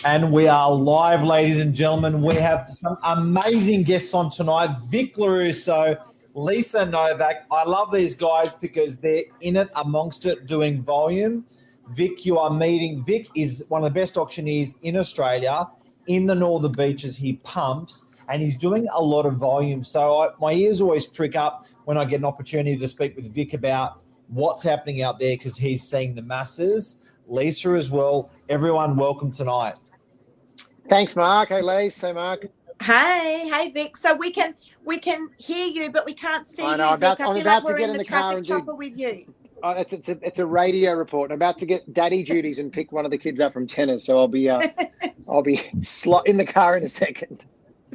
And we are live, ladies and gentlemen. We have some amazing guests on tonight. Vic Lorusso, Lisa Novak. I love these guys because they're in it, amongst it, doing volume. Vic, you are meeting. Vic is one of the best auctioneers in Australia. In the Northern Beaches, he pumps, and he's doing a lot of volume. So my ears always prick up when I get an opportunity to speak with Vic about what's happening out there because he's seeing the masses. Lisa as well. Everyone, welcome tonight. Thanks, Mark. Hey, Lise. Hey, Mark. Hey, Vic. So we can hear you, but we can't see you, I'm Vic. about like to get in the car and chopper with you. It's a radio report. I'm about to get daddy duties and pick one of the kids up from tennis. So I'll be in the car in a second.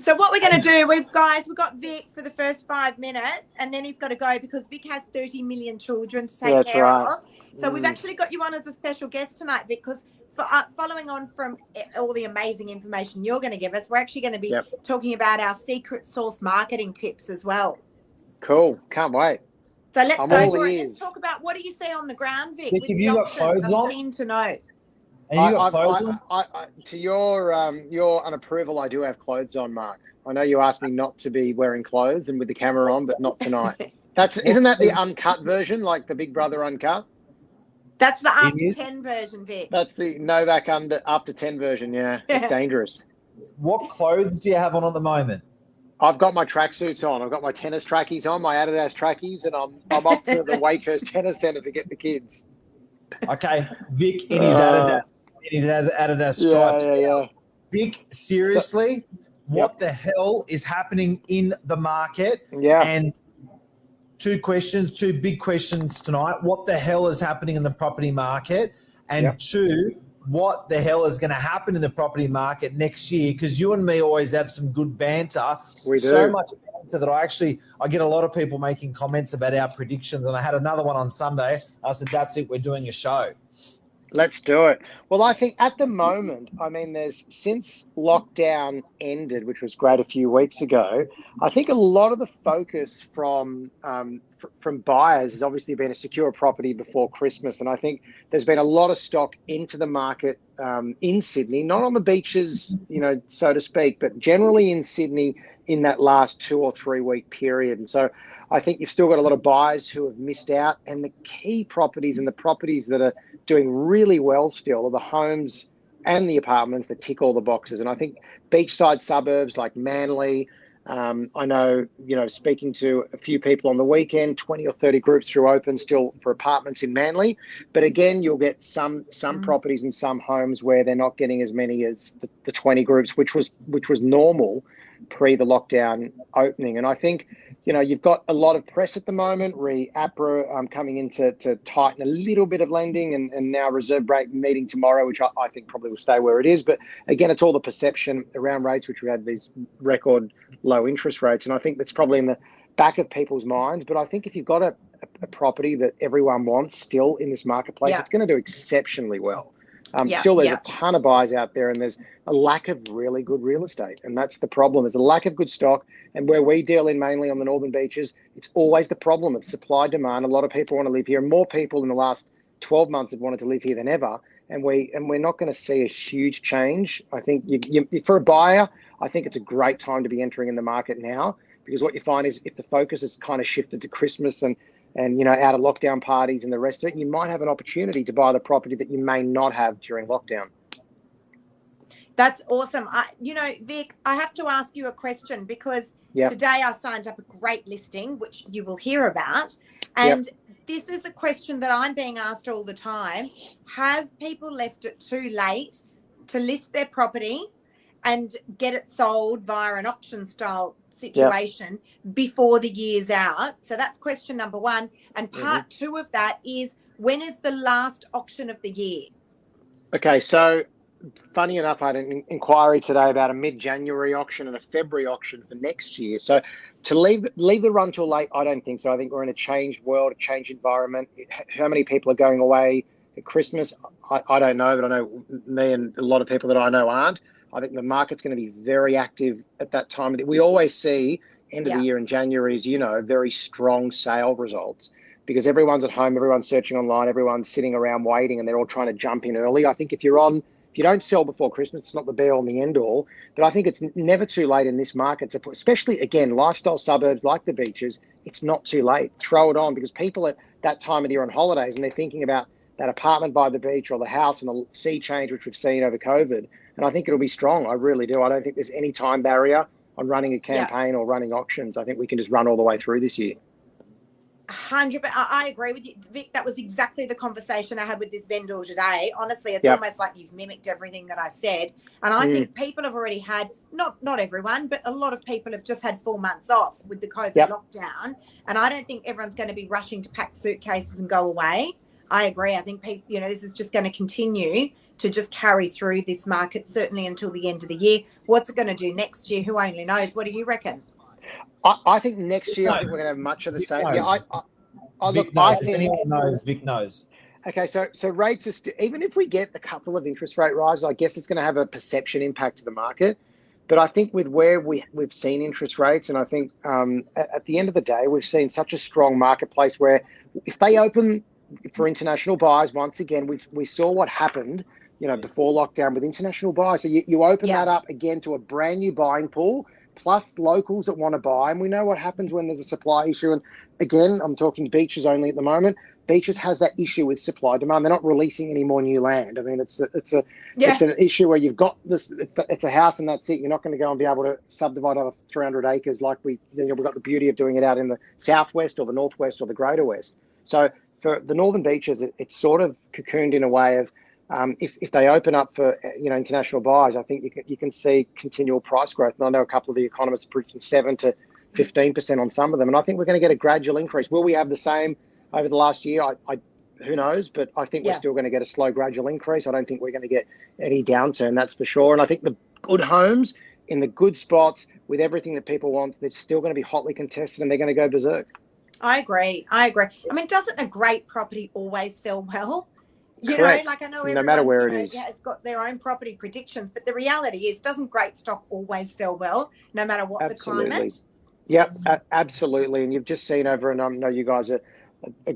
So what we're going to do, we've got Vic for the first 5 minutes, and then he's got to go because Vic has 30 million children to take care of. So we've actually got you on as a special guest tonight, Vic, because following on from all the amazing information you're going to give us, we're actually going to be talking about our secret sauce marketing tips as well. Cool. Can't wait. So let's go for it. Let's talk about what do you see on the ground, Vic? Vic, have you got clothes on? I'm keen to know. To your unapproval, I do have clothes on, Mark. I know you asked me not to be wearing clothes and with the camera on, but not tonight. Isn't that the uncut version, like the Big Brother uncut? That's the after 10 version, Vic. That's the Novak after 10 version. Yeah, it's dangerous. What clothes do you have on at the moment? I've got my tracksuits on. I've got my tennis trackies on, my Adidas trackies, and I'm off to the Wakehurst Tennis Centre to get the kids. Okay, Vic in his Adidas stripes. Yeah. Vic, seriously, what the hell is happening in the market? Yeah. And two big questions tonight. What the hell is happening in the property market? And two, what the hell is going to happen in the property market next year? Because you and me always have some good banter. We do. So much banter that I get a lot of people making comments about our predictions. And I had another one on Sunday. I said, that's it. We're doing a show. Let's do it. Well, I think at the moment, since lockdown ended, which was great a few weeks ago, I think a lot of the focus from buyers has obviously been a secure property before Christmas. And I think there's been a lot of stock into the market in Sydney, not on the beaches, so to speak, but generally in Sydney in that last 2 or 3 week period. And so I think you've still got a lot of buyers who have missed out. And the key properties and the properties that are doing really well still are the homes and the apartments that tick all the boxes. And I think beachside suburbs like Manly, I know, speaking to a few people on the weekend, 20 or 30 groups through Open still for apartments in Manly. But again, you'll get some properties and some homes where they're not getting as many as the 20 groups, which was normal pre the lockdown opening. And I think, you've got a lot of press at the moment, APRA coming in to tighten a little bit of lending and now Reserve Bank meeting tomorrow, which I think probably will stay where it is. But again, it's all the perception around rates, which we had these record low interest rates. And I think that's probably in the back of people's minds. But I think if you've got a property that everyone wants still in this marketplace, it's going to do exceptionally well. Still, there's a ton of buyers out there and there's a lack of really good real estate. And that's the problem. There's a lack of good stock. And where we deal in mainly on the Northern Beaches, it's always the problem of supply demand. A lot of people want to live here. And more people in the last 12 months have wanted to live here than ever. And we're not going to see a huge change. I think for a buyer, I think it's a great time to be entering in the market now, because what you find is if the focus has kind of shifted to Christmas and out of lockdown parties and the rest of it, you might have an opportunity to buy the property that you may not have during lockdown. That's awesome. Vic, I have to ask you a question because today I signed up a great listing, which you will hear about. And this is a question that I'm being asked all the time. Have people left it too late to list their property and get it sold via an auction style situation before the year's out? So that's question number one. And part two of that is, when is the last auction of the year? Okay, so funny enough, I had an inquiry today about a mid-January auction and a February auction for next year. So to leave the run till late, I don't think so. I think we're in a changed world, a changed environment. How many people are going away at Christmas? I don't know, but I know me and a lot of people that I know aren't. I think the market's going to be very active at that time. We always see end of the year in January, as you know, very strong sale results because everyone's at home, everyone's searching online, everyone's sitting around waiting, and they're all trying to jump in early. I think if you're on If you don't sell before Christmas, it's not the be all and the end all. But I think it's never too late in this market to put, especially again, lifestyle suburbs like the beaches. It's not too late. Throw it on, because people at that time of the year on holidays and they're thinking about that apartment by the beach or the house and the sea change, which we've seen over COVID. And I think it'll be strong. I really do. I don't think there's any time barrier on running a campaign or running auctions. I think we can just run all the way through this year. 100%. I agree with you, Vic. That was exactly the conversation I had with this vendor today. Honestly, it's almost like you've mimicked everything that I said. And I think people have already had, not everyone, but a lot of people have just had 4 months off with the COVID lockdown. And I don't think everyone's going to be rushing to pack suitcases and go away. I agree. I think people, this is just going to continue to just carry through this market, certainly until the end of the year. What's it going to do next year? Who only knows? What do you reckon? I think next year, I think we're going to have much of the same. Knows. Yeah, Vic knows. If anyone knows, Vic knows. Okay, so rates are even if we get a couple of interest rate rises, I guess it's going to have a perception impact to the market. But I think with where we've seen interest rates, and I think at the end of the day, we've seen such a strong marketplace where if they open for international buyers, once again, we saw what happened, before lockdown with international buyers. So you open that up again to a brand new buying pool, plus locals that want to buy. And we know what happens when there's a supply issue. And again, I'm talking beaches only at the moment. Beaches has that issue with supply demand. They're not releasing any more new land. I mean, it's an issue where you've got this. It's a house and that's it. You're not going to go and be able to subdivide over 300 acres like we've got the beauty of doing it out in the southwest or the northwest or the greater west. So for the northern beaches, it's sort of cocooned in a way of if they open up for international buyers, I think you can see continual price growth. And I know a couple of the economists are predicting 7 to 15% on some of them, and I think we're going to get a gradual increase. Will we have the same over the last year? I who knows, but I think we're still going to get a slow gradual increase. I don't think we're going to get any downturn, that's for sure. And I think the good homes in the good spots with everything that people want, they're still going to be hotly contested and they're going to go berserk. I agree. I mean, doesn't a great property always sell well? Correct. I know everyone, no matter where it is, has got their own property predictions, but the reality is, doesn't great stock always sell well, no matter what the climate? Yep, absolutely. And you've just seen over, and I know you guys are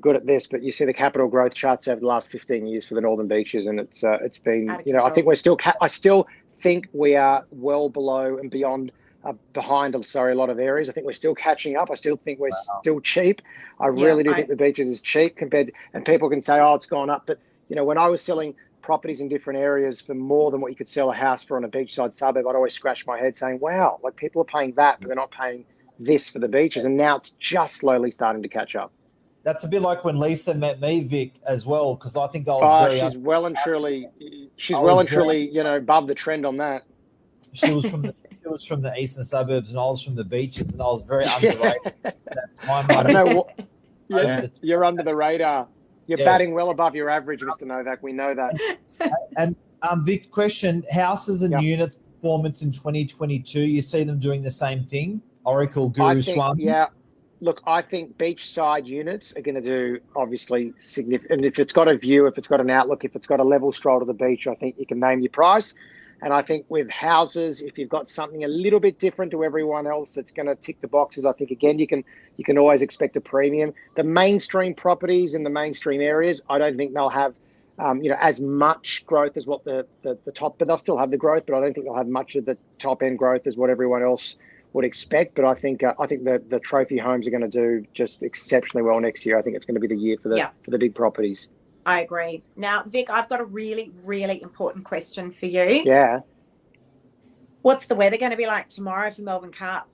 good at this, but you see the capital growth charts over the last 15 years for the northern beaches, and it's been, I think I still think we are well below and behind a lot of areas. I think we're still catching up. I still think we're still cheap. I really do think the beaches is cheap compared, and people can say, it's gone up, but when I was selling properties in different areas for more than what you could sell a house for on a beachside suburb, I'd always scratch my head saying, wow, like people are paying that, but they're not paying this for the beaches. And now it's just slowly starting to catch up. That's a bit like when Lisa met me, Vic, as well, because I think I was she's well and truly, above the trend on that. She was from the eastern suburbs and I was from the beaches, and I was very underrated at that time. I don't know what, you're under the radar. You're batting well above your average, Mr. Novak. We know that. And Vic, question: houses and units performance in 2022. You see them doing the same thing? Oracle, Guru, Swami. Yeah. Look, I think beachside units are going to do obviously significant. And if it's got a view, if it's got an outlook, if it's got a level stroll to the beach, I think you can name your price. And I think with houses, if you've got something a little bit different to everyone else that's going to tick the boxes, I think, again, you can always expect a premium. The mainstream properties in the mainstream areas, I don't think they'll have, as much growth as what the top, but they'll still have the growth, but I don't think they'll have much of the top end growth as what everyone else would expect. But I think the trophy homes are going to do just exceptionally well next year. I think it's going to be the year for the big properties. I agree. Now, Vic, I've got a really, really important question for you. Yeah. What's the weather going to be like tomorrow for Melbourne Cup?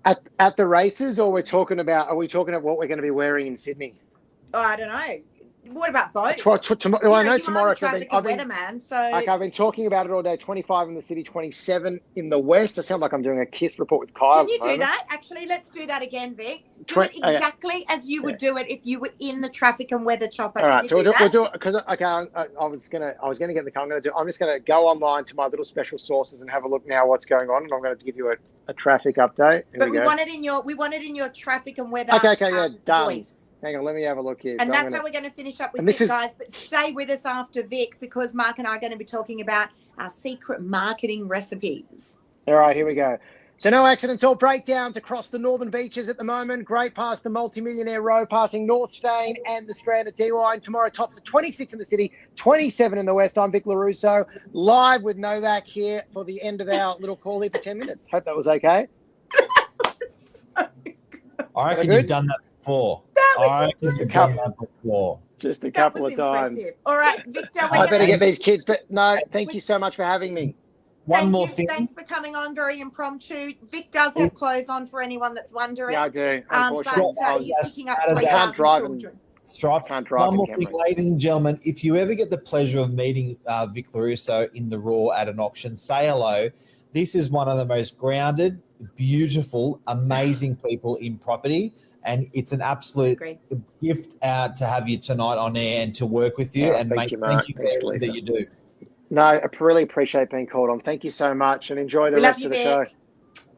At the races, or are we talking about what we're going to be wearing in Sydney? Oh, I don't know. What about both? I know tomorrow. I've been talking about it all day. 25 in the city, 27 in the west. I sound like I'm doing a KISS report with Kyle. Can you do that? Actually, let's do that again, Vic. Do it exactly as you would do it if you were in the traffic and weather chopper. All right, so we'll do it because I was gonna get the car. I'm just gonna go online to my little special sources and have a look now what's going on, and I'm going to give you a traffic update. But we want it in your traffic and weather. Okay, done. Voice. Hang on, let me have a look here. And that's how we're going to finish up with Vic, guys. But stay with us after Vic, because Mark and I are going to be talking about our secret marketing recipes. All right, here we go. So no accidents or breakdowns across the northern beaches at the moment. Great past the Multimillionaire Row, passing North Stain and the Strand at Dee Why. And tomorrow tops at 26 in the city, 27 in the west. I'm Vic LaRusso, live with Novak here for the end of our little call here for 10 minutes. Hope that was okay. I reckon you've done that before. Just a couple of times. All right, Victor. I better get these kids, but no, thank you so much for having me. One more thing. Thanks for coming on. Very impromptu. Vic does have clothes on for anyone that's wondering. Yeah, I do. Unfortunately, he's picking up I can't drive children. Stripes. One more thing, ladies and gentlemen. If you ever get the pleasure of meeting Vic LaRusso in the Raw at an auction, say hello. This is one of the most grounded, beautiful, amazing people in property. And it's an absolute gift to have you tonight on air and to work with you. And thank you for everything that you do. No, I really appreciate being called on. Thank you so much, and enjoy the rest of the show.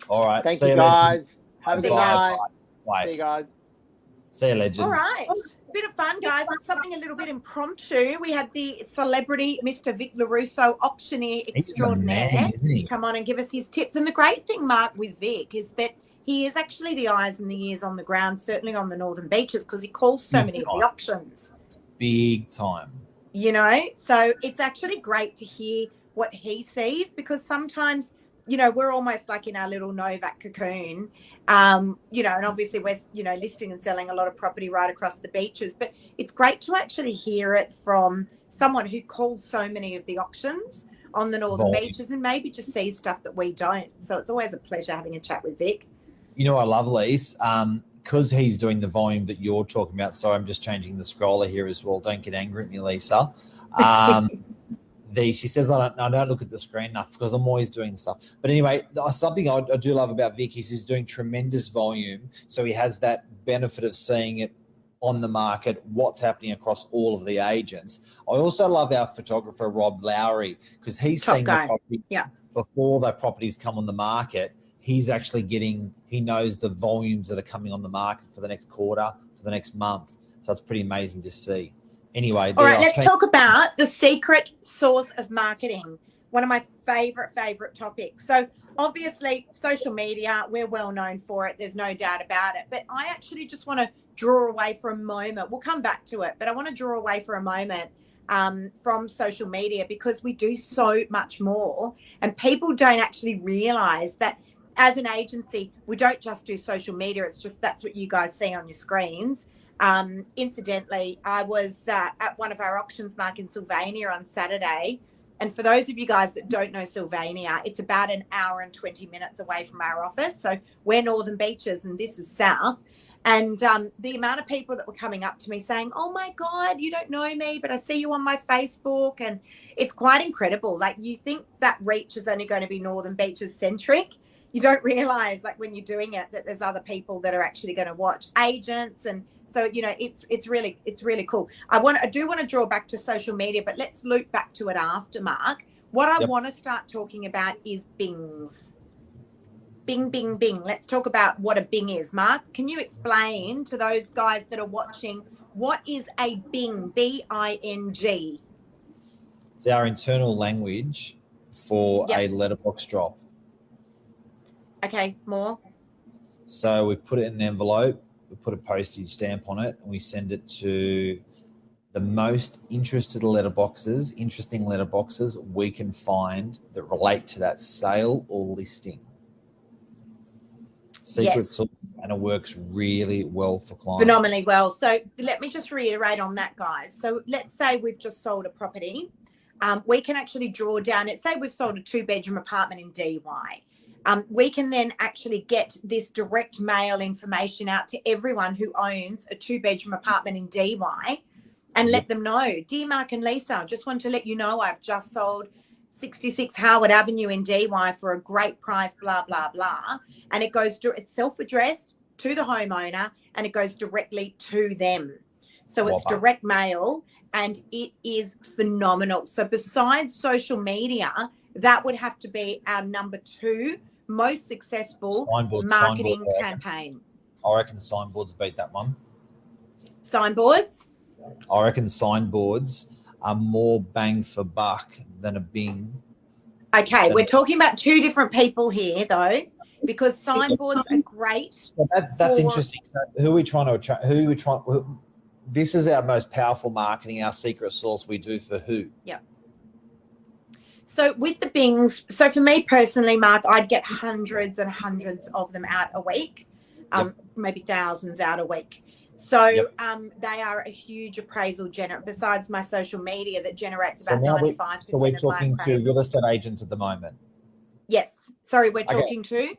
All right. Thank you, guys. Have a good night. Bye. See you guys. See you, legend. All right. Bit of fun, guys. Something a little bit impromptu. We had the celebrity Mr. Vic LaRusso, auctioneer extraordinaire, come on and give us his tips. And the great thing, Mark, with Vic is that he is actually the eyes and the ears on the ground, certainly on the northern beaches, because he calls so many of the auctions. Big time. You know, so it's actually great to hear what he sees, because sometimes, you know, we're almost like in our little Novak cocoon, you know, and obviously we're, you know, listing and selling a lot of property right across the beaches, but it's great to actually hear it from someone who calls so many of the auctions on the northern beaches and maybe just sees stuff that we don't. So it's always a pleasure having a chat with Vic. You know, I love Lise, because he's doing the volume that you're talking about. Sorry, I'm just changing the scroller here as well. Don't get angry at me, Lisa. She says, I don't look at the screen enough because I'm always doing stuff. But anyway, something I do love about Vic is he's doing tremendous volume. So he has that benefit of seeing it on the market, what's happening across all of the agents. I also love our photographer, Rob Lowry, because he's seeing the property before the properties come on the market. He's actually he knows the volumes that are coming on the market for the next quarter, for the next month. So it's pretty amazing to see. Anyway. All right, let's talk about the secret source of marketing. One of my favorite topics. So obviously social media, we're well known for it. There's no doubt about it. But I actually just want to draw away for a moment. We'll come back to it, but I want to draw away for a moment from social media, because we do so much more, and people don't actually realize that as an agency, we don't just do social media. It's just that's what you guys see on your screens. Incidentally, I was at one of our auctions, Mark, in Sylvania on Saturday. And for those of you guys that don't know Sylvania, it's about an hour and 20 minutes away from our office. So we're Northern Beaches and this is South. And the amount of people that were coming up to me saying, oh, my God, you don't know me, but I see you on my Facebook. And it's quite incredible. Like, you think that reach is only going to be Northern Beaches centric. You don't realize, like, when you're doing it, that there's other people that are actually going to watch, agents. And so, you know, it's really cool. I do want to draw back to social media, but let's loop back to it after, Mark. What I want to start talking about is bings. Bing, bing, bing. Let's talk about what a bing is. Mark, can you explain to those guys that are watching, what is a bing, B-I-N-G? It's our internal language for a letterbox drop. Okay, more? So we put it in an envelope, we put a postage stamp on it, and we send it to the most interesting letterboxes we can find that relate to that sale or listing. Secret sauce, and it works really well for clients. Phenomenally well. So let me just reiterate on that, guys. So let's say we've just sold a property. We can actually draw down it. Say we've sold a 2-bedroom apartment in Dee Why. We can then actually get this direct mail information out to everyone who owns a 2-bedroom apartment in Dee Why and let them know, dear Mark and Lisa, just want to let you know I've just sold 66 Howard Avenue in Dee Why for a great price, blah, blah, blah. And it's self-addressed to the homeowner and it goes directly to them. So it's direct mail and it is phenomenal. So besides social media, that would have to be our number 2 most successful marketing campaign. I reckon signboards beat that one. Signboards? I reckon signboards are more bang for buck than a bing. Okay, we're talking about 2 different people here, though. because signboards are great. So that's interesting. So who are we trying to attract? This is our most powerful marketing, our secret sauce we do for who? Yeah. So with the Bings, so for me personally, Mark, I'd get hundreds and hundreds of them out a week, maybe thousands out a week. So they are a huge appraisal generator, besides my social media that generates about 95%. So we're talking to real estate agents at the moment? Yes. Sorry, we're talking to?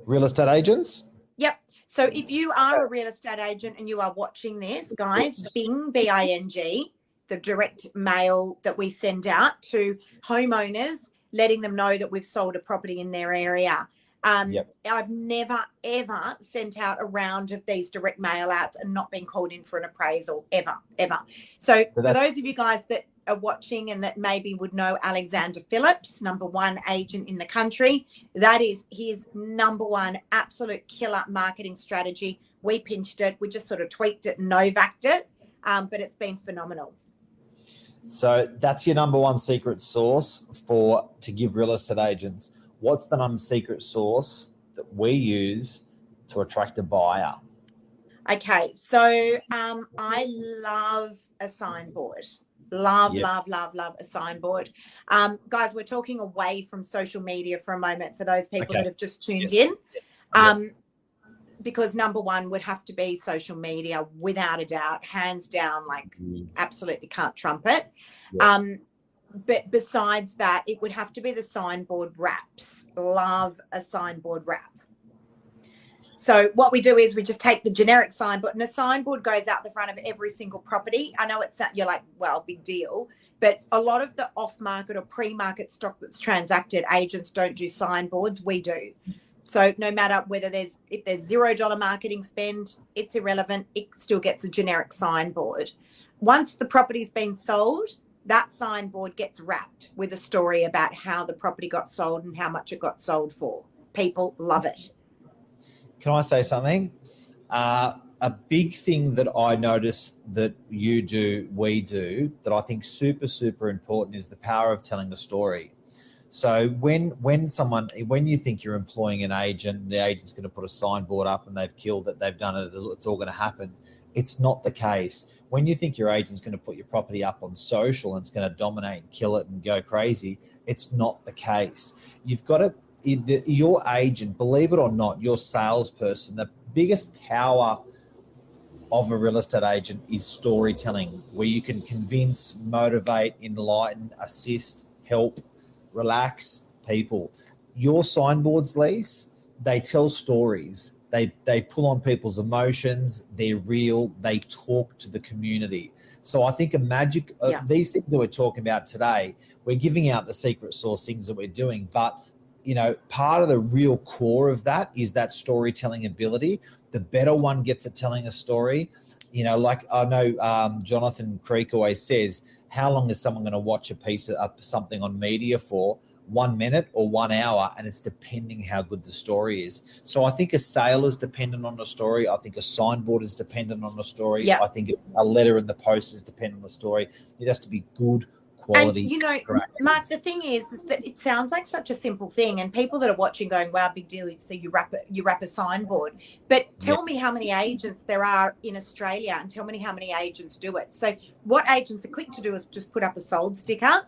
Real estate agents? Yep. So if you are a real estate agent and you are watching this, guys, Bing, B-I-N-G, the direct mail that we send out to homeowners, letting them know that we've sold a property in their area. I've never, ever sent out a round of these direct mail outs and not been called in for an appraisal, ever. So for those of you guys that are watching and that maybe would know Alexander Phillips, #1 agent in the country, that is his #1 absolute killer marketing strategy. We pinched it. We just sort of tweaked it, Novaked it, but it's been phenomenal. So that's your #1 secret sauce to give real estate agents. What's the secret sauce that we use to attract a buyer? Okay, so I love a signboard. Love a signboard. Guys, we're talking away from social media for a moment for those people that have just tuned in. Because #1 would have to be social media, without a doubt, hands down, like absolutely can't trump it. But besides that, it would have to be the signboard wraps. Love a signboard wrap. So what we do is we just take the generic signboard, and a signboard goes out the front of every single property. I know you're like, well, big deal. But a lot of the off-market or pre-market stock that's transacted, agents don't do signboards. We do. So no matter if there's $0 marketing spend, it's irrelevant. It still gets a generic signboard. Once the property's been sold, that signboard gets wrapped with a story about how the property got sold and how much it got sold for. People love it. Can I say something? A big thing that I notice that we do, that I think super, super important is the power of telling a story. So when you think you're employing an agent, the agent's going to put a signboard up and they've killed it, they've done it, it's all going to happen. It's not the case. When you think your agent's going to put your property up on social and it's going to dominate and kill it and go crazy, it's not the case. You've got to, your agent, believe it or not, your salesperson, the biggest power of a real estate agent is storytelling, where you can convince, motivate, enlighten, assist, help, relax people. Your signboards, Lise, they tell stories. They pull on people's emotions. They're real. They talk to the community. So I think these things that we're talking about today, we're giving out the secret sauce things that we're doing, but part of the real core of that is that storytelling ability. The better one gets at telling a story, like I know Jonathan Creek always says, how long is someone going to watch a piece of something on media for? 1 minute or 1 hour, and it's depending how good the story is. So I think a sale is dependent on the story. I think a signboard is dependent on the story. Yep. I think a letter in the post is dependent on the story. It has to be good quality. And Mark, the thing is that it sounds like such a simple thing, and people that are watching going, wow, big deal. So you wrap a signboard. But tell me how many agents there are in Australia, and tell me how many agents do it. So what agents are quick to do is just put up a sold sticker.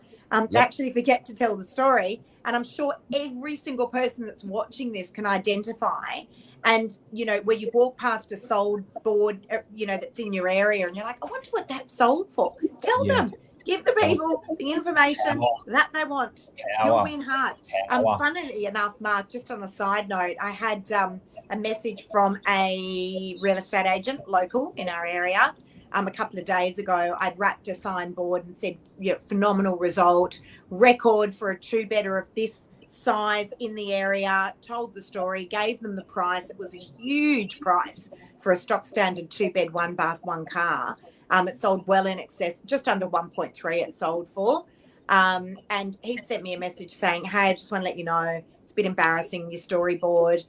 They actually forget to tell the story. And I'm sure every single person that's watching this can identify. And, where you walk past a sold board, that's in your area, and you're like, I wonder what that's sold for. Tell them. Give the people the information that they want. You'll win hearts. Funnily enough, Mark, just on a side note, I had a message from a real estate agent local in our area. A couple of days ago, I'd wrapped a signboard and said, phenomenal result, record for a 2-bedder of this size in the area, told the story, gave them the price. It was a huge price for a stock standard 2-bed, 1-bath, 1-car. It sold well in excess, just under 1.3 it sold for. And he'd sent me a message saying, hey, I just want to let you know, it's a bit embarrassing, your storyboard.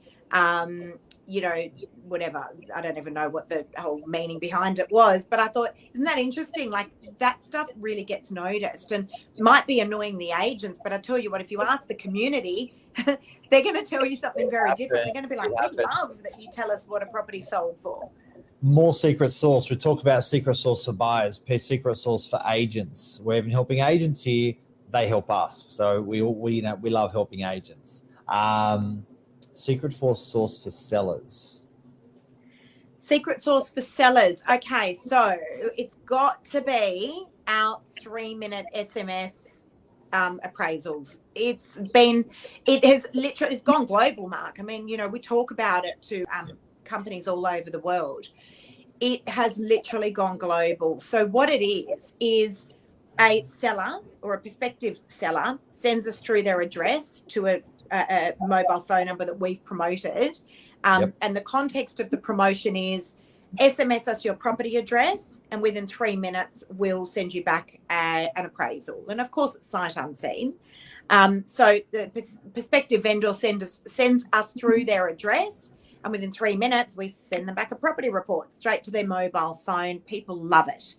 whatever. I don't even know what the whole meaning behind it was, but I thought, isn't that interesting? Like that stuff really gets noticed and might be annoying the agents, but I tell you what, if you ask the community, they're going to tell you something very different. They're going to be like, we love that you tell us what a property sold for. More secret sauce. We talk about secret sauce for buyers, secret sauce for agents. We're even helping agents here. They help us. So we love helping agents. Secret sauce for sellers. Secret sauce for sellers. Okay, so it's got to be our 3-minute SMS appraisals. It's gone global, Mark. I mean, we talk about it to companies all over the world. It has literally gone global. So what it is a seller or a prospective seller sends us through their address to a mobile phone number that we've promoted. And the context of the promotion is SMS us your property address, and within 3 minutes, we'll send you back an appraisal. And of course, it's sight unseen. So the prospective vendor sends us through their address, and within 3 minutes, we send them back a property report straight to their mobile phone. People love it.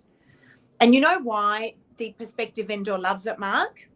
And you know why the prospective vendor loves it, Mark?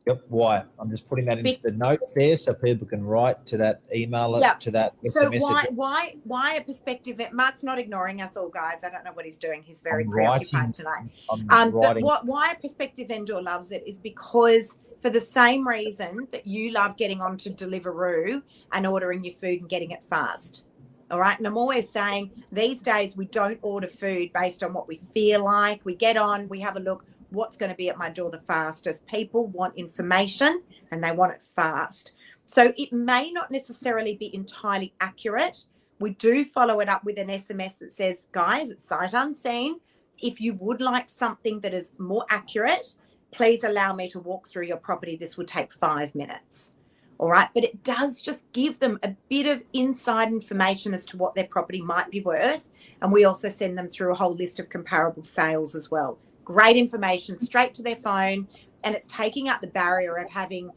Yep. Why? I'm just putting that into the notes there so people can write to that email, to that SMS. So why a prospective? Mark's not ignoring us all, guys. I don't know what he's doing. He's very preoccupied tonight. But why a prospective vendor loves it is because for the same reason that you love getting onto Deliveroo and ordering your food and getting it fast. All right. And I'm always saying these days we don't order food based on what we feel like. We get on, we have a look. What's going to be at my door the fastest? People want information and they want it fast. So it may not necessarily be entirely accurate. We do follow it up with an SMS that says, guys, it's sight unseen. If you would like something that is more accurate, please allow me to walk through your property. This will take 5 minutes. All right. But it does just give them a bit of inside information as to what their property might be worth. And we also send them through a whole list of comparable sales as well. Great information straight to their phone, and it's taking out the barrier of having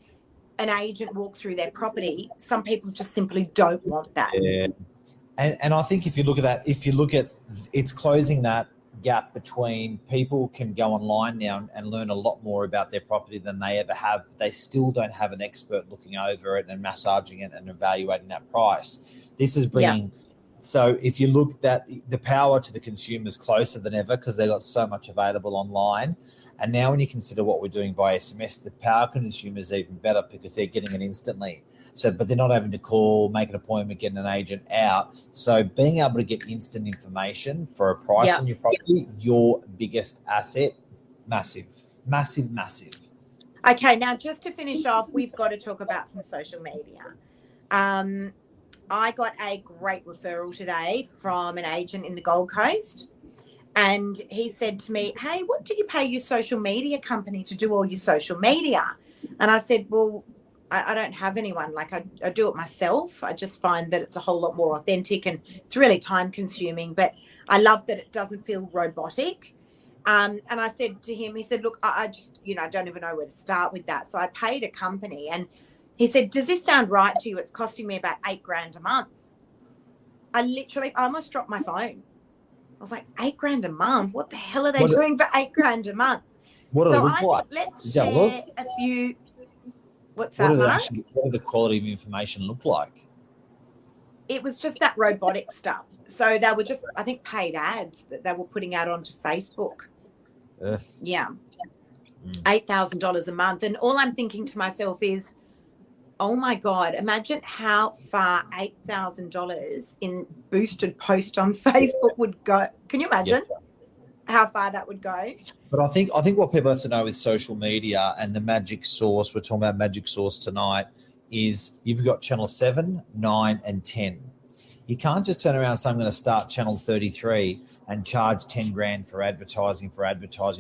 an agent walk through their property. Some people just simply don't want that. Yeah. And I think if you look at it's closing that gap between people can go online now and learn a lot more about their property than they ever have. But they still don't have an expert looking over it and massaging it and evaluating that price. This is bringing. Yeah. So if you look at the power to the consumer is closer than ever because they've got so much available online. And now when you consider what we're doing by SMS, the power to consumer is even better because they're getting it instantly. So, but they're not having to call, make an appointment, get an agent out. So being able to get instant information for a price on your property, your biggest asset, massive, massive, massive. Okay, now just to finish off, we've got to talk about some social media. I got a great referral today from an agent in the Gold Coast. And he said to me, hey, what do you pay your social media company to do all your social media? And I said, well, I don't have anyone. Like I do it myself. I just find that it's a whole lot more authentic and it's really time consuming. But I love that it doesn't feel robotic. And I said to him, he said, look, I just, I don't even know where to start with that. So I paid a company and he said, does this sound right to you? It's costing me about $8,000 a month. I almost dropped my phone. I was like, $8,000 a month? What the hell are they doing for $8,000 a month? What do it look like? Let's share a few. What's that, Mark? What did the quality of information look like? It was just that robotic stuff. So they were just, I think, paid ads that they were putting out onto Facebook. Yeah. $8,000 a month. And all I'm thinking to myself is, oh my God, imagine how far $8,000 in boosted post on Facebook would go. Can you imagine how far that would go? But I think what people have to know with social media and the magic sauce, we're talking about magic sauce tonight, is you've got channel 7, 9, and 10. You can't just turn around and say, I'm going to start channel 33 and charge $10,000 for advertising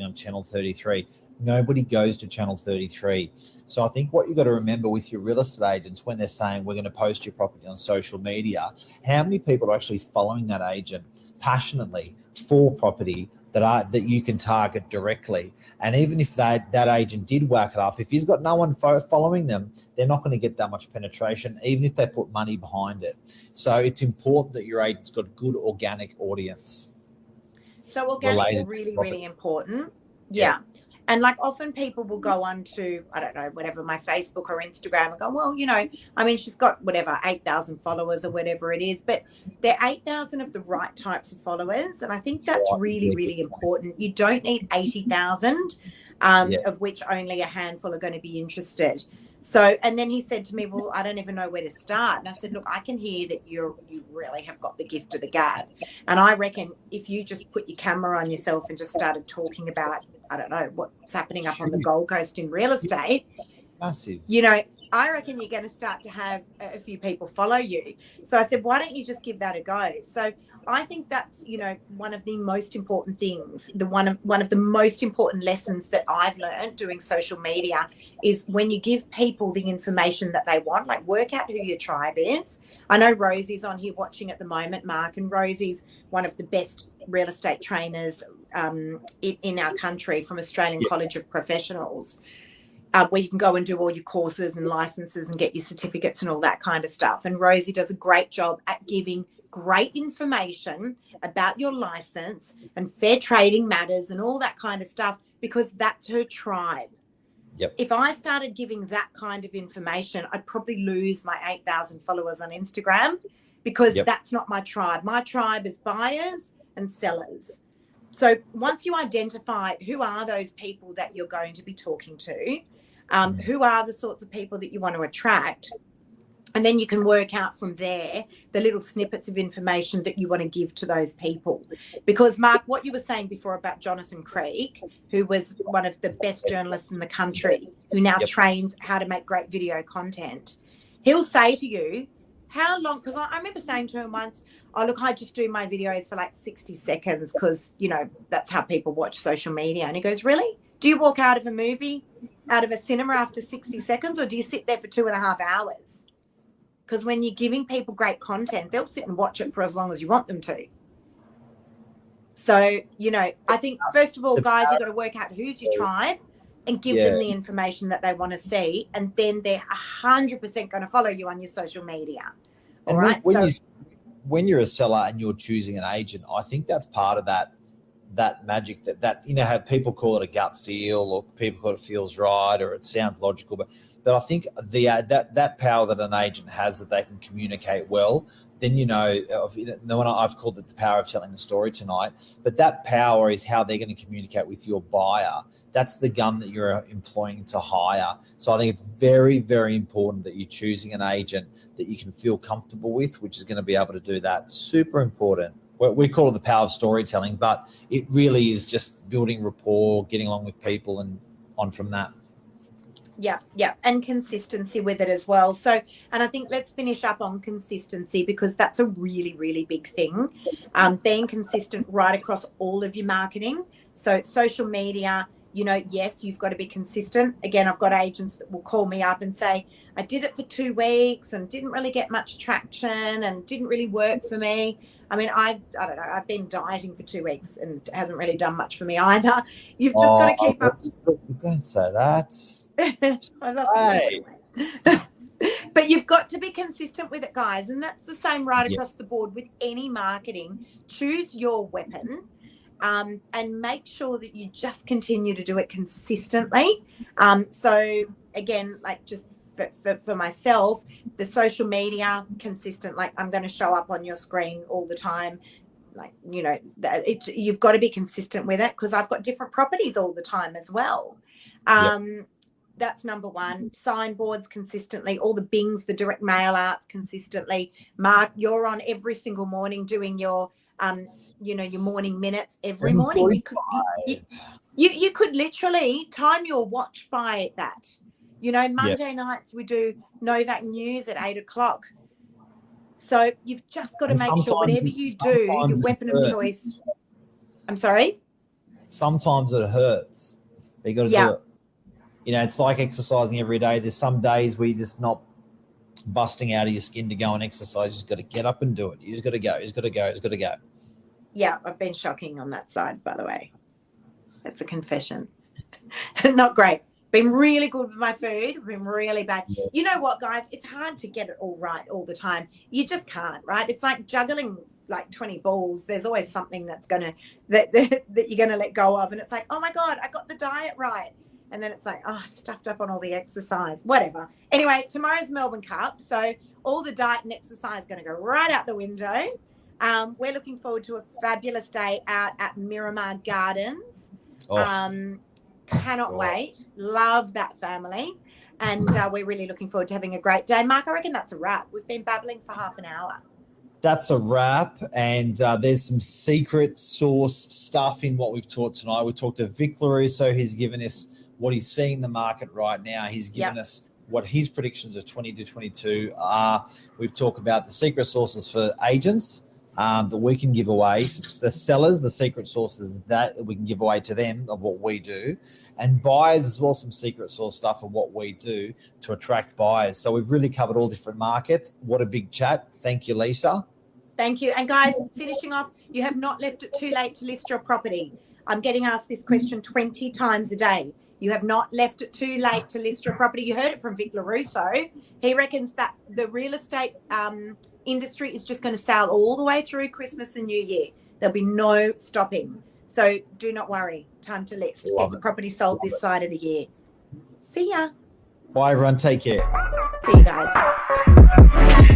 on channel 33. Nobody goes to Channel 33. So I think what you've got to remember with your real estate agents when they're saying we're going to post your property on social media, how many people are actually following that agent passionately for property that you can target directly? And even if that agent did whack it up, if he's got no one following them, they're not going to get that much penetration, even if they put money behind it. So it's important that your agent's got good organic audience. So organic is really, really important. Yeah. And like often people will go on to, I don't know, whatever, my Facebook or Instagram and go, well, you know, I mean, she's got whatever, 8,000 followers or whatever it is, but they're 8,000 of the right types of followers. And I think that's really, really important. You don't need 80,000, of which only a handful are going to be interested. So, and then he said to me, well, I don't even know where to start. And I said, look, I can hear that you really have got the gift of the gab. And I reckon if you just put your camera on yourself and just started talking about, I don't know, what's happening up on the Gold Coast in real estate, massive. You know, I reckon you're going to start to have a few people follow you. So I said, why don't you just give that a go? So I think that's, you know, one of the most important things, one of the most important lessons that I've learned doing social media is when you give people the information that they want, like work out who your tribe is. I know Rosie's on here watching at the moment, Mark, and Rosie's one of the best real estate trainers in our country from Australian College of Professionals, where you can go and do all your courses and licenses and get your certificates and all that kind of stuff. And Rosie does a great job at giving great information about your license and fair trading matters and all that kind of stuff, because that's her tribe. Yep. If I started giving that kind of information, I'd probably lose my 8,000 followers on Instagram, because that's not my tribe. My tribe is buyers and sellers. So once you identify who are those people that you're going to be talking to, who are the sorts of people that you want to attract, and then you can work out from there the little snippets of information that you want to give to those people. Because, Mark, what you were saying before about Jonathan Creek, who was one of the best journalists in the country, who now trains how to make great video content, he'll say to you, how long, because I remember saying to him once, oh, look, I just do my videos for like 60 seconds because, you know, that's how people watch social media. And he goes, really? Do you walk out of a movie, out of a cinema after 60 seconds, or do you sit there for 2.5 hours? Because when you're giving people great content, they'll sit and watch it for as long as you want them to. So, you know, I think, first of all, guys, you've got to work out who's your tribe and give them the information that they want to see. And then they're 100% going to follow you on your social media. All right. When you're a seller and you're choosing an agent, I think that's part of that magic that you know, how people call it a gut feel, or people call it feels right, or it sounds logical, but I think that power that an agent has, that they can communicate well, then, you know, I've called it the power of telling the story tonight, but that power is how they're going to communicate with your buyer. That's the gun that you're employing to hire. So I think it's very, very important that you're choosing an agent that you can feel comfortable with, which is going to be able to do that. Super important. We call it the power of storytelling, but it really is just building rapport, getting along with people, and on from that. Yeah, and consistency with it as well. So, and I think let's finish up on consistency, because that's a really, really big thing. Being consistent right across all of your marketing. So social media, you know, yes, you've got to be consistent. Again, I've got agents that will call me up and say, I did it for 2 weeks and didn't really get much traction and didn't really work for me. I mean, I don't know, I've been dieting for 2 weeks and it hasn't really done much for me either. You've just got to keep up. Don't say that. But you've got to be consistent with it, guys. And that's the same right across the board with any marketing. Choose your weapon. And make sure that you just continue to do it consistently. So again, like just for myself, the social media consistent, like I'm going to show up on your screen all the time. Like, you know, you've got to be consistent with it, because I've got different properties all the time as well. That's number one. Signboards consistently, all the bings, the direct mail outs consistently. Mark, you're on every single morning doing your you know, your morning minutes every morning. You could literally time your watch by that. You know, Monday nights we do Novak News at 8:00. So you've just got to make sure whatever you do, your weapon of choice. I'm sorry? Sometimes it hurts, But you got to do it. You know, it's like exercising every day. There's some days where you're just not busting out of your skin to go and exercise. You just got to get up and do it. You just got to go. You just got to go. You just got to go. Yeah, I've been shocking on that side, by the way. That's a confession. Not great. Been really good with my food. Been really bad. Yeah. You know what, guys? It's hard to get it all right all the time. You just can't, right? It's like juggling like 20 balls. There's always something that's gonna that you're gonna let go of, and it's like, oh my god, I got the diet right, and then it's like, oh, stuffed up on all the exercise, whatever. Anyway, tomorrow's Melbourne Cup, so all the diet and exercise is going to go right out the window. We're looking forward to a fabulous day out at Miramar Gardens. Cannot wait. Love that family. And we're really looking forward to having a great day. Mark, I reckon that's a wrap. We've been babbling for half an hour. That's a wrap. And there's some secret sauce stuff in what we've taught tonight. We talked to Vic Lorusso. He's given us what he's seeing in the market right now. He's given us what his predictions of 20 to 22 are. We've talked about the secret sources for agents that we can give away. The sellers, the secret sources that we can give away to them of what we do. And buyers as well, some secret source stuff of what we do to attract buyers. So we've really covered all different markets. What a big chat. Thank you, Lisa. Thank you. And guys, finishing off, you have not left it too late to list your property. I'm getting asked this question 20 times a day. You have not left it too late to list your property. You heard it from Vic Lorusso. He reckons that the real estate industry is just going to sail all the way through Christmas and New Year. There'll be no stopping. So do not worry. Time to list. Get the property sold this side of the year. See ya. Bye, everyone. Take care. See you guys.